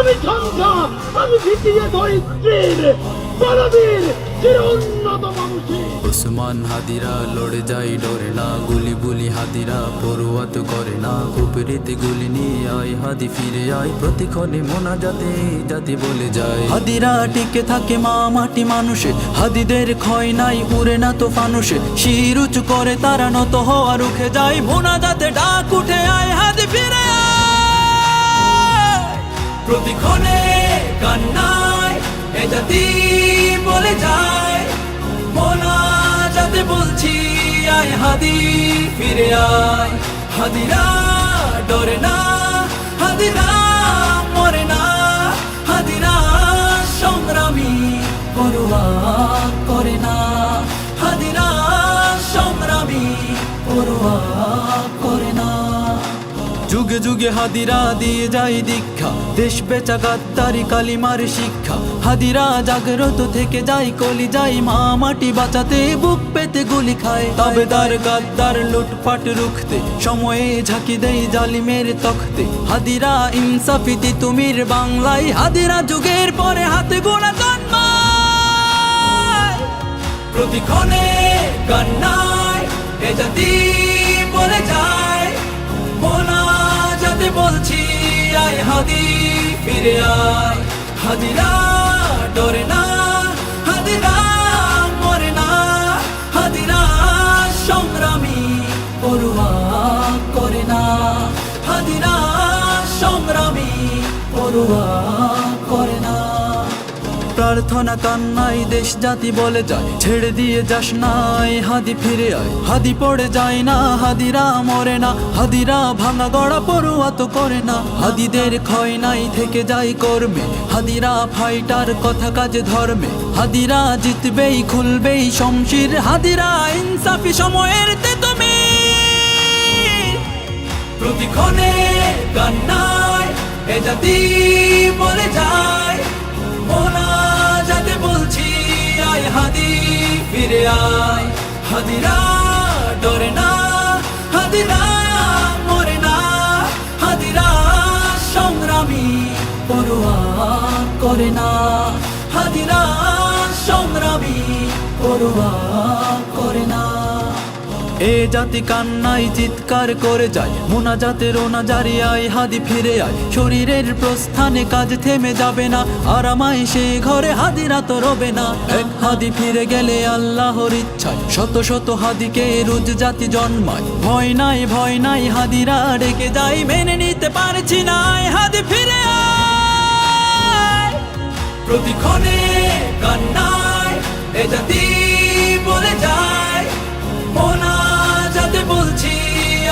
আমি ঝঞ্ঝা, আমি ভিটিয়ে ধরিত্রীর বলবীর চির উন্নত বংশী। ওসমান হাদিরা লড়ে যায় ডরে না, গুলি বুলি হাদিরা পড়ুয়াত করে না। কুপরিতে গুলি নিয়ে আয় হাদি ফিরে আয়, প্রতিক্ষণে মোনাজাতে জাতি বলে যায়। হাদিরা টিকে থাকে মা মাটি মানুষে, হাদিদের ক্ষয় নাই উড়ে না তো ফানুষে। শির উঁচু করে তারা নত হওয়া রুখে যায়, মোনাজাতে ডাক উঠে আয় হাদি ফিরে আয়। প্রতিক্ষণে কান্নায় এ জাতি বলে যায়, মোনাজাতে বলছি আয় হাদি ফিরে আয়। হাদিরা ডরে না, হাদিরা মরে না, হাদিরা সংগ্রামী পরোয়া করে না, হাদিরা সংগ্রামী পরোয়া করে না। যুগে যুগে হাদিরা দিয়ে যায় দীক্ষা, দেশ বেচা গাদ্দারি কালিমার শিক্ষা। হাদিরা জাগ্রত থেকে যায় কলি যায়, মা মাটি বাঁচাতে বুক পেতে গুলি খায়। তাবেদার গাদ্দার লুটপাট রুখতে সময়ে ঝাঁকি দেয় জালিমের তখতে। হাদিরা ইনসাফিতি তুমির বাংলায়, হাদিরা যুগের পরে হাতে গোনা জন্মায়। প্রতিক্ষণে কান্নায় এ জাতি বলে যায়, মোনাজাতে বলছি আয় হাদি ফিরে আয়। হাদিরা ডরে না, হাদিরা মরে না, হাদিরা সংগ্রামী পরোয়া করে না, হাদিরা সংগ্রামী পরোয়া করে না। প্রার্থনা কান্নাই দেশ জাতি বলে যায়, ছেড়ে দিয়ে যাস নাই হাদি ফিরে আয়। হাদি পড়ে যায় না, হাদিরা মরে না, হাদিরা ভাঙা গড়া পড়ুয়া তো করে না। হাদিদের ক্ষয় নাই থেকে যায় কর্মে, হাদিরা ফাইটার কথা কাজে ধর্মে। হাদিরা জিতবেই খুলবেই শমশির, হাদিরা ইনসাফি সময়ের তুমি। প্রতিক্ষণে কান্নায় এ জাতি বলে যায়, মোনাজাতে বলছি আয় হাদি ফিরে আয়। হাদিরা ডরে না, হাদিরা মরে না, হাদিরা সংগ্রামী পরোয়া করে না, হাদিরা সংগ্রামী পরোয়া করে না। এ জাতি কান্নাই চিৎকার করে যায়, মোনাজাতে রোনা জারি আয় হাদি ফিরে আয়। শরীরের প্রস্থানে কাজ থেমে যাবে না, আরামায় সে ঘরে হাদিরা তো রবে না। এক হাদি ফিরে গেলে আল্লাহর ইচ্ছায় শত শত হাদিকে রোজ জাতি জন্মায়। ভয় নাই হাদিরা ডেকে যায়, মেনে নিতে পারছি না আয় হাদি ফিরে আয়। প্রতিক্ষণে কান্নায় এ জাতি বলে যায়, মোনাজাতে বলছি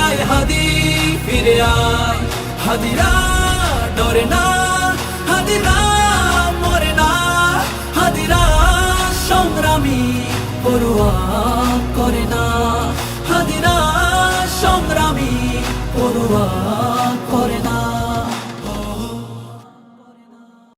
আয় হাদি ফিরে আয়। হাদিরা ডরে না,